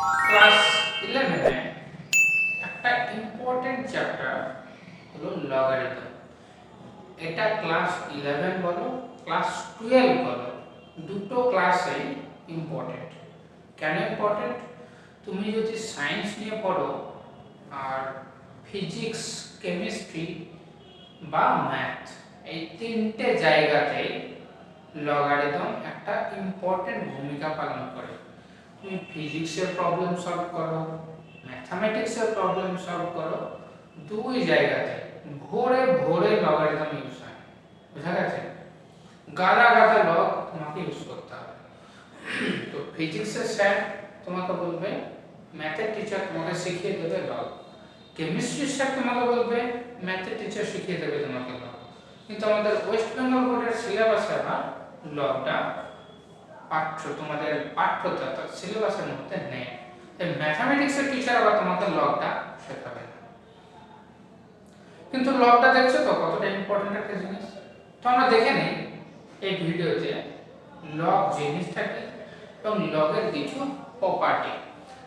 Class 11 এ একটা important chapter হলো logarithm. এটা ক্লাস 11 বলো ক্লাস 12 বলো দুটো ক্লাসেই ইম্পর্টেন্ট। কেন ইম্পর্টেন্ট? তুমি যদি সায়েন্স নিয়ে পড়ো আর ফিজিক্স, কেমিস্ট্রি বা ম্যাথ এই তিনটে জায়গাতেই লগারিদম একটা ইম্পর্টেন্ট ভূমিকা পালন করে। তুমি ফিজিক্সের প্রবলেম সলভ করো, ম্যাথমেটিক্সের প্রবলেম সলভ করো, দুই জায়গাতে ভোরে ভোরে লগারিদম ইউজ হয়। বুঝা গেছে? গাদা গাদা লগ তোমাকে ইউজ করতে হবে। তো ফিজিক্সের স্যার তোমাকে বলবে, ম্যাথের টিচার তোমাকে শিখিয়ে দেবে লগ, কেমিস্ট্রির স্যার তোমাকে বলবে, ম্যাথের টিচার শিখিয়ে দেবে তোমাকে লগ। কিন্তু আমাদের ওয়েস্ট বেঙ্গল বোর্ডের সিলেবাসে আবার লগটা তোমাদের পাঠ্যটা অর্থাৎ সিলেবাসের মধ্যে নেই। তাই ম্যাথমেটিক্সের টিচার আবার তোমাকে লগটা শেখাবে না। কিন্তু লগটা দেখছো তো কতটা ইম্পর্টেন্ট একটা জিনিস। তো আমরা দেখে নিই এই ভিডিওতে লগ জিনিসটা কি এবং লগের কিছু প্রপার্টি।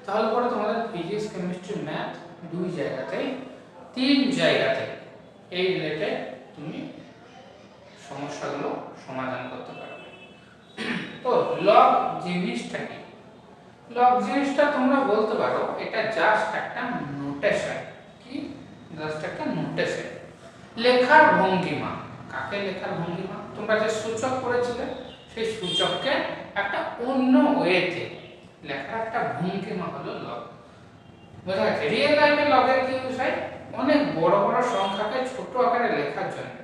তাহলে পরে তোমাদের ফিজিক্স, কেমিস্ট্রি, ম্যাথ দুই জায়গাতে, তিন জায়গাতে এই রিলেটেড তুমি সমস্যাগুলো সমাধান করতে পারবে। তো লগ জিনিসটা কি? লগ জিনিসটা তোমরা বলতে পারো এটা জাস্ট একটা নোটেশন। কি? জাস্ট একটা নোটেশন, লেখার ভঙ্গিমা। কাকে লেখার ভঙ্গিমা? তোমরা যে সূচক পড়েছিলে সেই সূচককে একটা অন্য ওয়েতে লেখার একটা ভঙ্গিমা হলো লগ। বোঝা গেছে? রিয়েল লাইফে লগের কি ইউজ হয়? অনেক বড় বড় সংখ্যাকে ছোট আকারে লেখার জন্য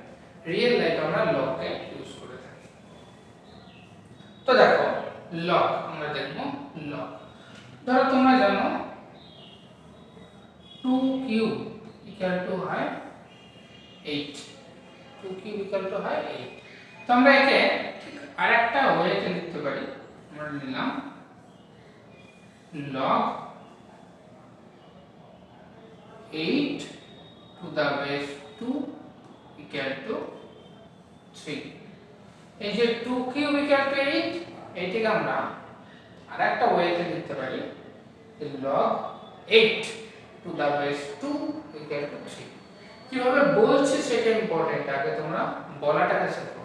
রিয়েল লাইফে আমরা লগকে ইউজ করে থাকি। তো দেখো লগ আমরা দেখব লগ। ধরো তোমরা জানো 2 কিউব ইকুয়াল টু হয় 8। 2 কিউব ইকুয়াল টু হয় 8। তো আমরা একে ঠিক আরেকটা ওয়েতে লিখতে পারি। আমরা নিলাম log 8 to the base 2 equal to 3। এই যে 2 কিউব ইকুয়াল টু 8 এইটাকে আমরা আরেকটা ওয়েতে লিখতে পারি log 8 to the base 2 equal to 3। কিভাবে বলছি সেটা ইম্পর্টেন্ট, আগে তোমরা বলাটাকে শেখো।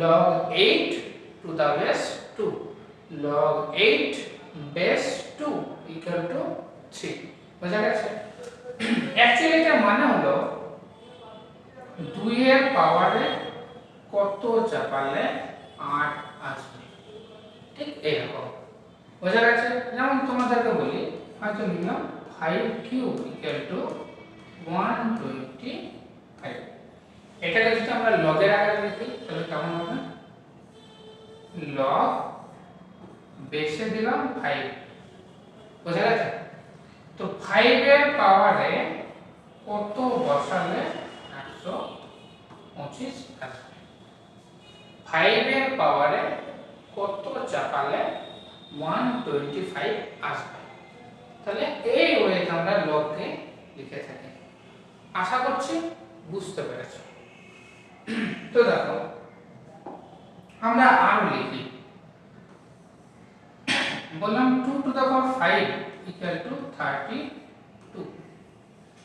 log 8 to the base 2 log 8 base 2 equal to 3। বোঝা গেছে? অ্যাকচুয়ালি এর মানে হলো 2 এর পাওয়ারে কত চাপালে 8 আসবে, ঠিক এরকম। বোঝা গেছে? যেমন তোমাদেরকে বলি, হয়তো নিলাম 5 কিউব ইকুয়াল টু 125। এটাকে যদি আমরা লগের আকারে লিখি তাহলে কেমন হবে? লগ বেসে দিলাম 5। বোঝা গেছে? তো 5 এর পাওয়ারে কত বসালে 125 আসবে। 5 এর পাওয়ারে কত চাপালে 125 আসবে। তাহলে এই ওয়েতে আমরা লগকে লিখে থাকি। আশা করছি বুঝতে পেরেছো। তো দেখো আমরা আরো লিখি, বললাম 2 to the power 5 equal to 32।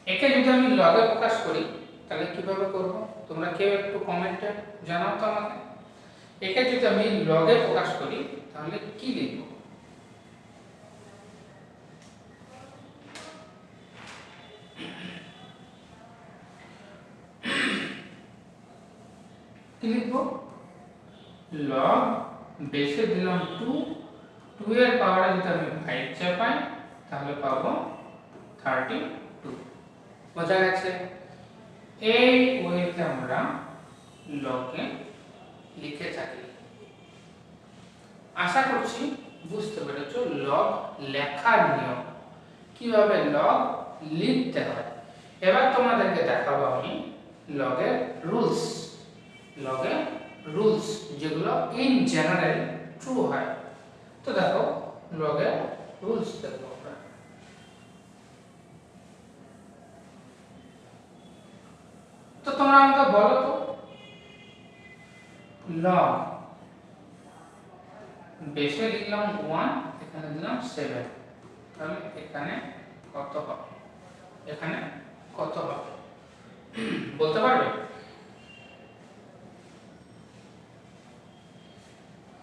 একে যদি আমি লগে প্রকাশ করি তাহলে কিভাবে করব তোমরা কেউ একটু কমেন্টে জানাও তো আমাকে। একে যদি আমি লগে প্রকাশ করি তাহলে কি লিখব? কি লিখব? লগ বেসে দিলাম 2, 2 এর পাওয়ারে যদি আমি 5 চাপাই তাহলে পাবো 32। বোঝা গেছে? এই ওয়েতে আমরা লগকে লিখে থাকি। আশা করছি বুঝতে পেরেছো লগ লেখার নিয়ম, কিভাবে লগ লিখতে হয়। এবার তোমাদেরকে দেখাবো আমি লগের রুলস। লগের রুলস যেগুলো ইন জেনারেল ট্রু হয়। তো দেখো লগের রুলস দেখো আমরা। তো তোমরা আমাকে বলো তো লগ বেসে লিখলাম 1, এখানে দিলাম 7, তাহলে এখানে কত হবে, এখানে কত হবে বলতে পারবে?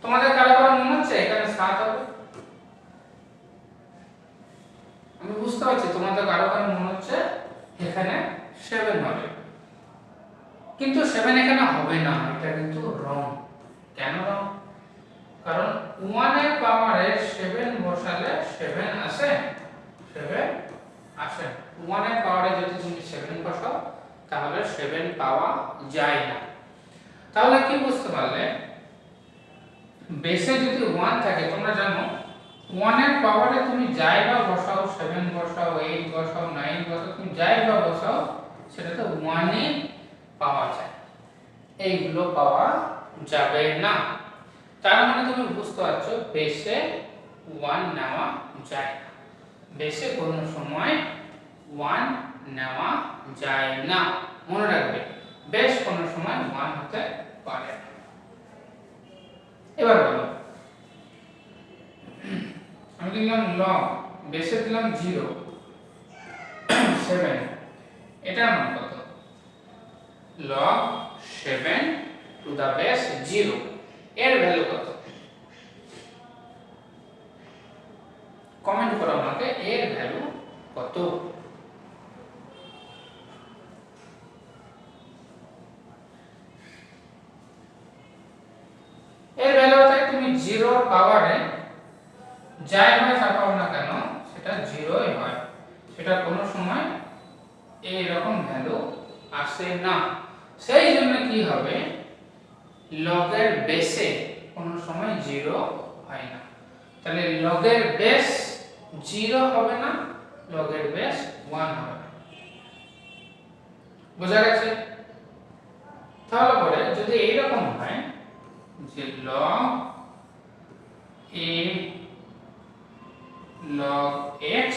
তোমাদের কারো কারো মনে হচ্ছে এখানে 7 হবে? আমি বুঝতে পারছি তোমাদের কারো কারো মনে হচ্ছে এখানে 7 হবে, কিন্তু 7 এখানে হবে না, এটা কিন্তু রং। কেন রং? কারণ 1 এর পাওয়ারে 7 বসালে 7 আসে, 7 আসে। 1 এর পাওয়ারে যদি তুমি 7 বসাও তাহলে 7 পাওয়া যায় না। তাহলে কি বুঝতে পারলে, বেসে যদি 1 থাকে, তোমরা জানো 1 এর পাওয়ারে তুমি যাই বা বসাও, 7 বসাও, 8 বসাও, 9 বসাও, তুমি যাই বা বসাও সেটাতে 1 ই পাওয়া যায়, এইগুলো পাওয়া যাবে না। তার মানে তুমি বুঝতে পারছো বেসে 1 নেওয়া যায় না, বেসে কোনো সময় 1 নেওয়া যায় না, মনে রাখবে বেস কোনো সময় 1 হতে পারে না। এবার বলো, আমি দিলাম লগ, বেসে দিলাম 0, 7, এটার মান কত? log 7 টু দা বেস 0, এর ভ্যালু কত? কমেন্ট করো আমাকে এর ভ্যালু কত। এর ভ্যালু হচ্ছে তুমি 0 এর পাওয়ারে যাই হয় চাপাও না কেন সেটা 0 ই হয়, সেটা কোনো সময় এই রকম ভ্যালু আসে না। সেই জন্য কি হবে, log এর বেসে কোনো সময় 0 হয় না। তাহলে log এর বেস 0 হবে না, log এর বেস 1 হবে না। বোঝা গেছে? তাহলে পরে যদি এই রকম হয় যে log a log x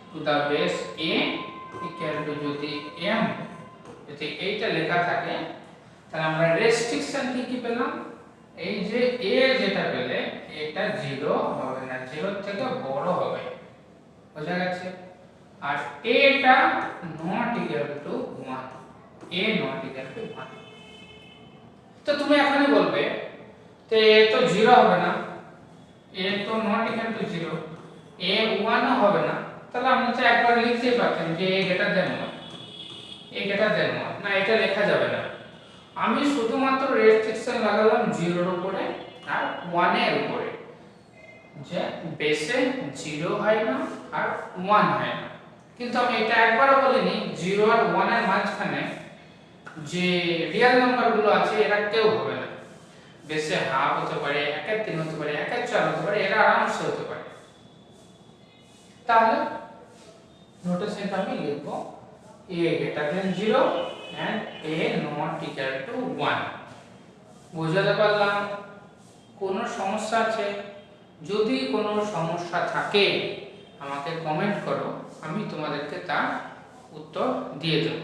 to the base a equal to যদি m, যদি এইটা লেখা থাকে তাহলে আমরা রেস্ট্রিকশন কি পেলাম, এই যে a যেটা পেলে এটা 0 হবে না, 0 থেকে বড় হবে। বোঝা গেছে? আর a টা not equal to 1, a not equal to 1। তো তুমি এখনই বলবে তে তো 0 হবে না, a তো not equal to 0, a 1 ও হবে না, তাহলে আমরা তো একবার লিখতেই পারতাম যে a greater than 1, a greater than 1, না এটা লেখা যাবে না। আমি শুধুমাত্র রেস্ট্রিকশন লাগালাম 0 এর উপরে আর 1 এর উপরে, যে বেসে 0 হয় না আর 1 হয় না। কিন্তু আমি এটা একবারও বলিনি 0 আর 1 এর মাঝখানে যে রিয়েল নাম্বারগুলো আছে এরা কেউ হবে না, বেসে হাফ হতে পারে, 1/3 হতে পারে, 1/4 হতে পারে, এরা আরামসে হতে পারে। তাহলে নোটেশনটা আমি লিখব a greater than 0 and a not equal to 1। বুঝাতে পারলাম? কোনো সমস্যা আছে? যদি কোনো সমস্যা থাকে আমাকে কমেন্ট করো, আমি তোমাদেরকে তার উত্তর দিয়ে দেব।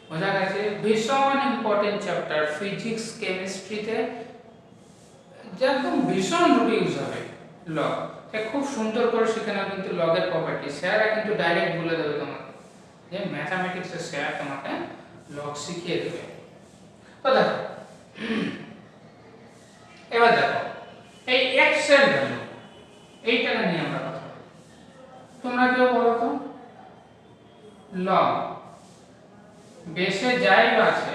বোঝা গেছে? ভীষণ ইম্পর্টেন্ট চ্যাপ্টার, ফিজিক্স কেমিস্ট্রিতে একদম ভীষণ রূপে ইউজ হবে লগ। খুব সুন্দর করে শেখানো কিন্তু লগের প্রপার্টি, স্যাররা কিন্তু ডাইরেক্ট বলে দেবে তোমাকে যে ম্যাথামেটিক্সের স্যার তোমাকে লগ শিখিয়ে দেবে। তো দেখো, এবার দেখো এই x এর ভ্যালু, এইটাকে নিয়ে আমরা কথা বলি। তোমরা কেউ বলো তো, লগ বেসে যাই আছে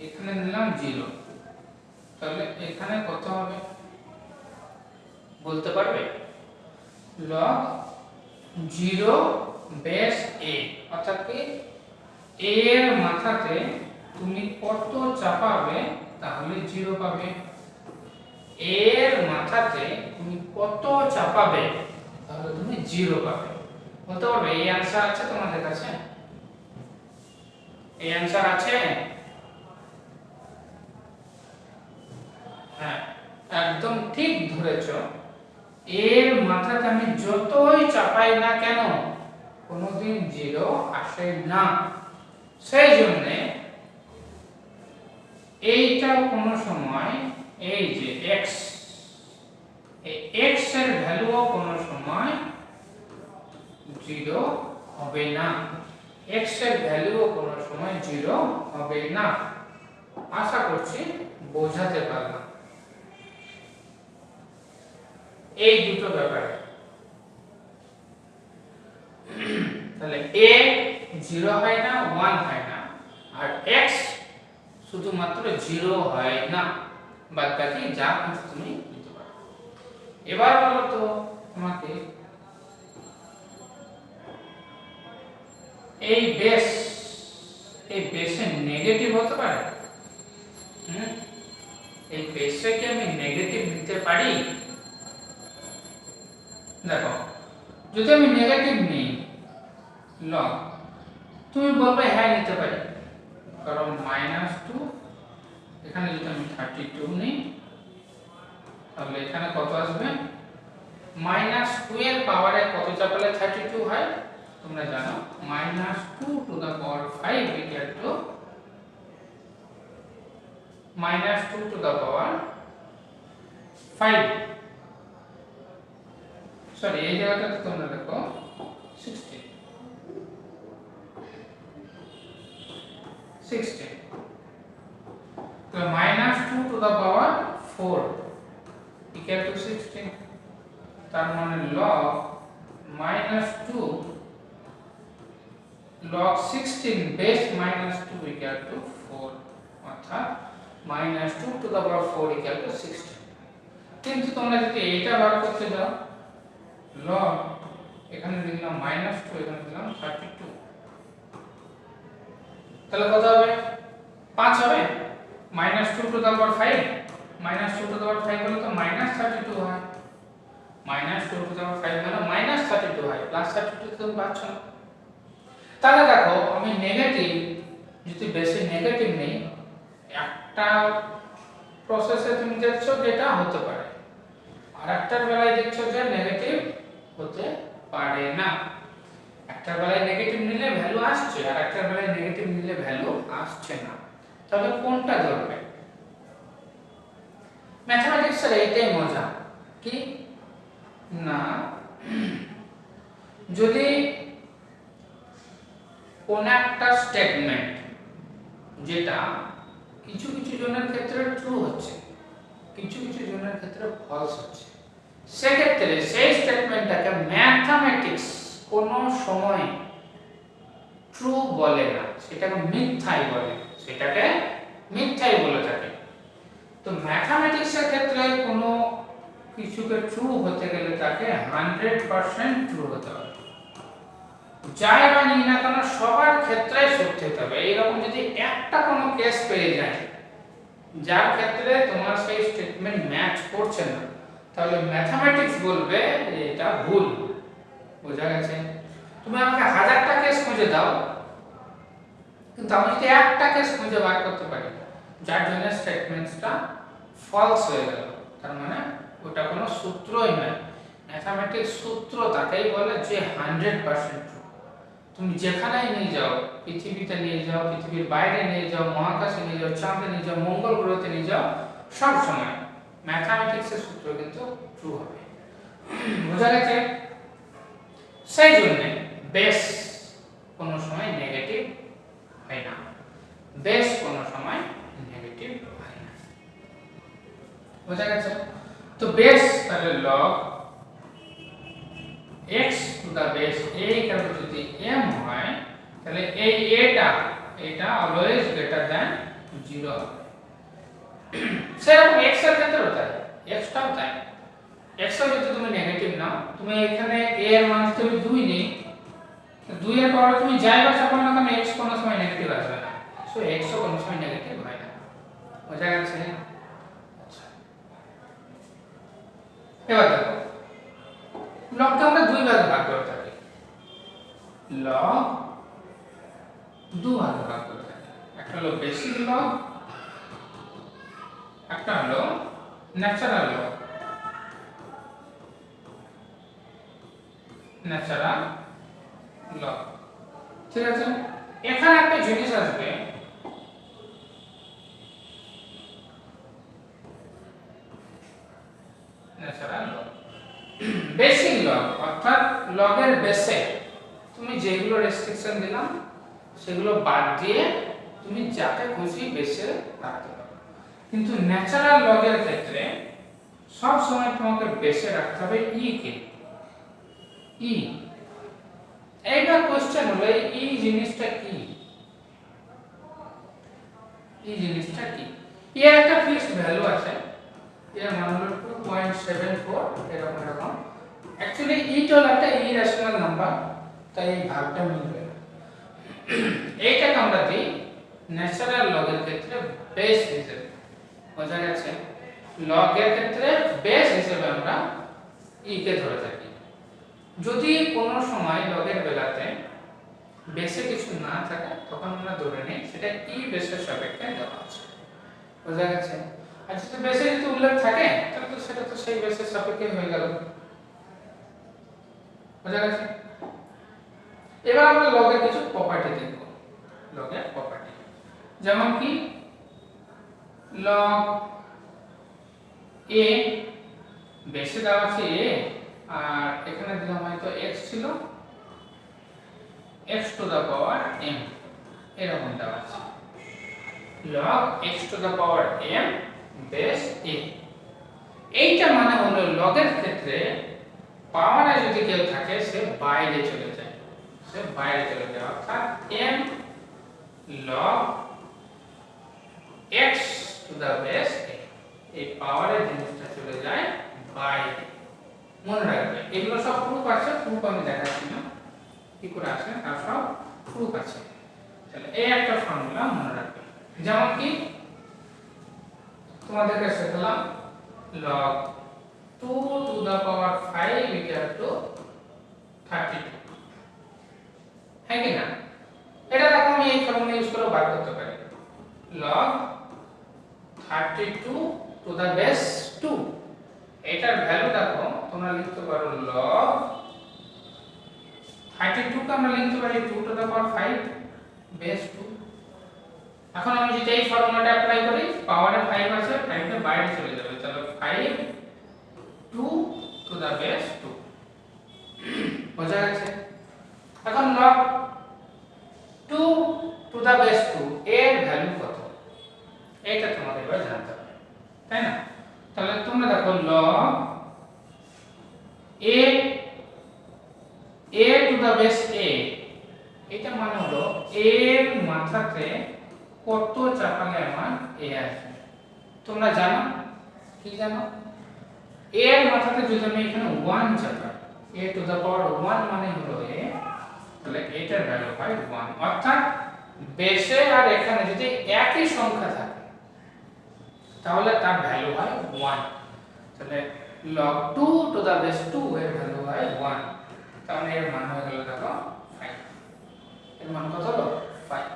এখানে নিলাম 0, তাহলে এখানে কত হবে বলতে পারবে? log 0 বেস a, অর্থাৎ কি a এর মাথাতে তুমি কত চাপাবে তাহলে 0 পাবে, a এর মাথাতে তুমি কত চাপাবে তাহলে তুমি 0 পাবে। বলতে পারবে এই आंसर আছে তোমাদের কাছে? এই आंसर আছে? হ্যাঁ, একদম ঠিক ধরেছো। এর মাথাতে আমি যতই চাপাই না কেন কোনোদিন 0 আসে না। সেই জন্য এইটা কোনো সময় এই যে x, এই x এর ভ্যালুও কোনো সময় জিরো হবে না, x এর ভ্যালুও কোনো সময় জিরো হবে না। আশা করছি বোঝাতে পারলাম এই দুটো ব্যাপারে। তাহলে a 0 হয় না, 1 হয় না, আর x শুধুমাত্র 0 হয় না, বাদ বাকি যা কিছু তুমি নিতে পারো। এবার বলো তো তোমাকে এই বেসে নেগেটিভ হতে পারে? এই বেসে কি আমি নেগেটিভ নিতে পারি? দেখো, যদি আমি নেগেটিভ নিই লগ, তুমি বলবে হ্যাঁ নিতে পারি, কারণ -2 এখানে যদি আমি 32 নিই তাহলে এখানে কত আসবে? -2 এর পাওয়ারে কত চাপালে 32 হয় তোমরা জানো, -2 to the power 5 equal to -2 to the power 5, sorry এই জায়গাটাতে তোমরা দেখো 16 তো -2 to the power 4 equal to 16, তার মানে log -2 log 16 base -2 equal to 4, অর্থাৎ -2 to the power 4 equal to 16। কিন্তু তোমরা যদি এইটা বার করতে যাও, log এখানে লিখলাম -2, এখানে দিলাম 32, তাহলে কত হবে? 5 হবে। -2 to the power 5 -2 to the power 5 হলে তো -32 হয়, -2 to the power 5 মানে -32 হয়, +32 তো তুমি পাচ্ছ না। তাহলে দেখো আমি নেগেটিভ যদি বেশি নেগেটিভ নেই, একটা প্রসেসে তুমি দেখছো যেটা হতে পারে, আর একটার বেলায় দেখছো যে নেগেটিভ হতে পারে না। একটার বেলায় নেগেটিভ নিলে ভ্যালু আসছে, আর একটার বেলায় নেগেটিভ নিলে ভ্যালু আসছে না। তাহলে কোনটা ধরবে? ম্যাথমেটিক্সের এইটাই মজা কি না, যদি কোন একটা স্টেটমেন্ট যেটা কিছু কিছু জনের ক্ষেত্রে ট্রু হচ্ছে, কিছু কিছু জনের ক্ষেত্রে ফলস হচ্ছে, সেক্ষেত্রে সেই স্টেটমেন্টটাকে ম্যাথমেটিক্স কোনো সময় ট্রু বলে না, সেটাকে মিথ্যাই বলে, সেটাকে মিথ্যাই বলে থাকে। তো ম্যাথমেটিক্সের ক্ষেত্রে কোনো কিছুকে ট্রু হতে গেলে তাকে 100% ট্রু হতে হবে, যাই বা নিই না কেন সবার ক্ষেত্রে সত্যি হতে হবে। এইরকম যদি একটা কোনো কেস পেয়ে যায় যার ক্ষেত্রে তোমার সেই স্টেটমেন্ট ম্যাচ করছে না, তাহলে ম্যাথমেটিক্স বলবে এটা ভুল। বোঝা গেছে? তুমি আমাকে 1000টা কেস খুঁজে দাও, কিন্তু আমি যদি একটা কেস খুঁজে বার করতে পারি যার জন্য স্টেটমেন্টসটা ফলস হয়ে গেল, তার মানে ওটা কোনো সূত্রই নয়। ম্যাথমেটিক্স সূত্র তাকেই বলে যে 100% ট্রু। তুমি যেখানেই নিয়ে যাও, পৃথিবীতে নিয়ে যাও, পৃথিবীর বাইরে নিয়ে যাও, মহাকাশে নিয়ে যাও, চাঁদে নিয়ে যাও, মঙ্গল গ্রহতে নিয়ে যাও, সব সময় ম্যাথমেটিক্সের সূত্র কিন্তু ট্রু হবে। বোঝা গেছে? সেই জন্য বেস কোনো সময় নেগেটিভ হয় না, বেস কোনো সময় নেগেটিভ হয় না। বোঝা গেছে? তো বেস তাহলে log x to the base a equal to যদি m হয়, তাহলে এই এটা অলওয়েজ গ্রেটার দ্যান 0 হবে। সেরকম x এর ক্ষেত্রেও তাই, x টাও তাই। x এর যদি তুমি নেগেটিভ নাও, তুমি এখানে a এর মান যদি 2 নিই, 2 এর পাওয়ারে তুমি যাই বা চাপাও না কেন x কোনো সময় নেগেটিভ আসবে না, সো x ও কোনো সময় নেগেটিভ হয় না। বোঝা গেছে? আচ্ছা, এবার দেখো লগকে আমরা দুই ভাগে ভাগ করে থাকি, লগ দু ভাগে ভাগ করে থাকি, একটা হলো বেসিক লগ, একটা হলো ন্যাচারাল লগ। ন্যাচারাল লগ, ঠিক আছে? এখানে একটা জিনিস আসবে, ন্যাচারাল লগ, বেসিক লগ অর্থাৎ লগের বেসে তুমি যেগুলো রেস্ট্রিকশন দিলাম সেগুলো বাদ দিয়ে তুমি যাকে খুশি বেসে রাখতে পারো। কিন্তু ন্যাচারাল লগের ক্ষেত্রে সব সময় তোমাকে বেসে রাখতে হবে ই কে। ই এইবার কোশ্চেন হলো এই জিনিসটা কি? এই জিনিসটা কি? এর একটা ফিক্সড ভ্যালু আছে, এর মান হলো 2.74 এরকম। অ্যাকচুয়ালি ইটা হলো একটা ইরেশনাল নাম্বার, তাই এই ভাগটা মিলবে না। এইটাকে আমরা দিই ন্যাচারাল লগের ক্ষেত্রে বেস হিসেবে। বোঝা গেছে? লগের ক্ষেত্রে বেস হিসেবে আমরা ই কে ধরে থাকি। যদি কোনো সময় লগের বেলাতে বেসে কিছু না থাকে তখন আমরা ধরে নিই সেটা ই বেসের সাপেক্ষে দেওয়া আছে। বোঝা গেছে? আর যদি বেসে যদি উল্লেখ থাকে তাহলে তো সেটা তো সেই বেসের সাপেক্ষে হয়ে গেল। বোঝা গেছে? এবার আমরা লগের কিছু প্রপার্টি দেখব। লগের প্রপার্টি যেমন কি log a বেসে দেওয়া আছে a, আর এখানে দিলাম হয়তো x ছিল, x to the power m এরকম দেওয়া আছে। log x to the power m base a, এইটা মানে হলো লগের ক্ষেত্রে পাওয়ারে যদি কেউ থাকে সে বাইরে চলে যায়, অর্থাৎ m log x to the base a, এই পাওয়ারের জিনিসটা চলে যায় বাইরে। মনে রাখবে এগুলো সব প্রুফ আছে, প্রুফ আমি দেখাচ্ছি না কি করে আসে, তার সব প্রুফ আছে। তাহলে এই একটা ফর্মুলা মনে রাখবে। যেমন কি তোমাদেরকে শেখালাম log 2 to the power 5 equal to 32, হ্যাঁ কি না? এটা দেখো আমি এই ফর্মুলা ইউজ করে বার করতে পারি। log 32 টু দা বেস 2, এটার ভ্যালু দেখো তোমরা লিখতে পারো log 32 কে আমরা লিখতে পারি 2 টু দা পাওয়ার 5 বেস 2। এখন আমি যদি এই ফর্মুলাটা অ্যাপ্লাই করি, পাওয়ারে 5 আছে, 5 টা বাইরে চলে যাবে, তাহলে 5 2 টু দা বেস 2। বোঝা গেছে? এখন log 2 টু দা বেস 2 এর ভ্যালু কত এটা তোমাদের এবার জানতে হবে, তাই না? তাহলে তোমরা দেখো log a to the base a, এটা মানে হলো a এর মাথাতে কত চাপালে আমার a আসবে। তোমরা জানো কি জানো? a এর মাথাতে যদি আমি এখানে 1 চাপাই, a টু দা পাওয়ার 1 মানে হলো a, তাহলে এটার ভ্যালু হয় 1। অর্থাৎ বেসে আর এখানে যদি একই সংখ্যা থাকে তাহলে তার ভ্যালু হয় 1। তাহলে log 2 টু দা বেস 2 এর ভ্যালু হয় 1, তাহলে এর মান হয়ে গেল দেখো 5। এর মান কত হলো? 5।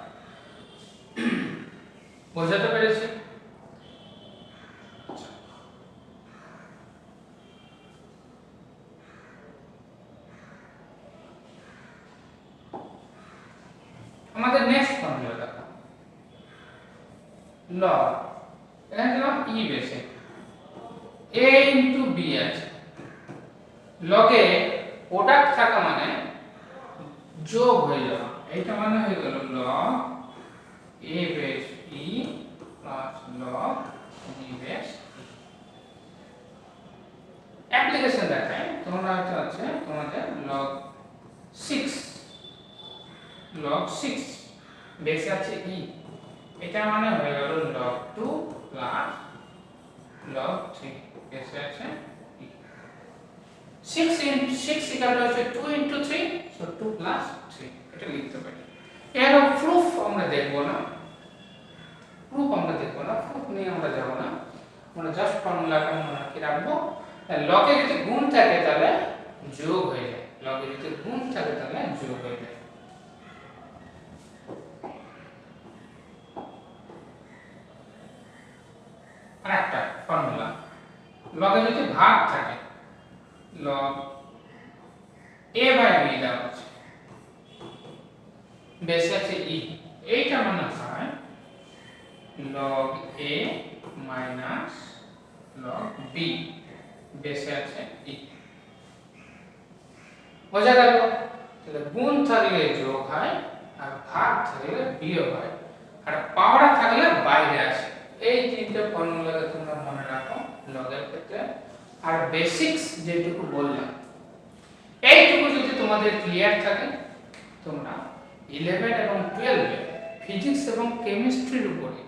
বোঝাতে পেরেছি? আমাদের নেক্সট ফর্মুলা দেখো log, এখানে দিলাম e বেসে a ইনটু b আছে। লগে প্রোডাক্ট থাকা মানে যোগ হয়ে যাওয়া, এইটা মানে হয়ে গেল log a base e plus log b base e। Application দেখায় তোমরা হয়তো আছে তোমাদের log 6 বেসে আছে e, এটা মানে হয়ে গেল log 2 প্লাস log 3 বেসে আছে e। 6 into 6 equal to 2 into 3, so 2 plus 3 এটা লিখতে পারি। এর প্রুফ আমরা দেখব না, প্রুফ নিয়ে আমরা যাব না, আমরা জাস্ট ফর্মুলাটা মনে রাখবো। লগে যদি গুণ থাকে তাহলে যোগ হয়ে যায়, যোগ হয়ে যায়। আরেকটা ফর্মুলা, লগে যদি ভাগ থাকে log a বাই b দেওয়া আছে, বেসে আছে e, এইটা মানে হয় log a minus log b বেসে আছে e। বোঝা গেল? তাহলে গুণ থাকলে যোগ হয় আর ভাগ থাকলে বিয়োগ হয় আর পাওয়ার থাকলে বাইরে আসে। এই তিনটে ফর্মুলাকে তোমরা মনে রাখো লগের ক্ষেত্রে। আর বেসিক্স যেটুকু বললাম এইটুকু যদি তোমাদের ক্লিয়ার থাকে, তোমরা 11 এবং 12 এ ফিজিক্স এবং কেমিস্ট্রির উপরে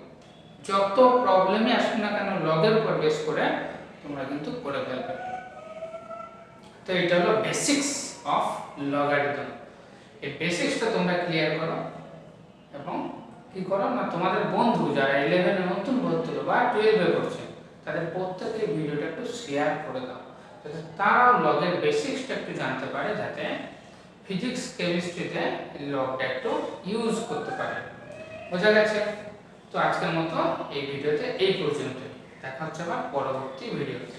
যত প্রবলেমই আসুক না কেন লগের উপর বেস করে তোমরা কিন্তু করে ফেলবে। তো এটা হলো বেসিক্স অফ লগারিদম। এই বেসিক্সটা তোমরা ক্লিয়ার করো এবং কি করো না তোমাদের বন্ধু যারা 11 এ নতুন ভর্তি হলো বা 12 এ পড়ছে তাদের প্রত্যেককে ভিডিওটা একটু শেয়ার করে দাও, যাতে তারাও লগের বেসিক্সটা একটু জানতে পারে, যাতে ফিজিক্স কেমিস্ট্রিতে লগটা একটু ইউজ করতে পারে। বোঝা গেছে? তো আজকের মতো এই ভিডিওতে এই পর্যন্তই। দেখা হচ্ছে আবার পরবর্তী ভিডিওতে।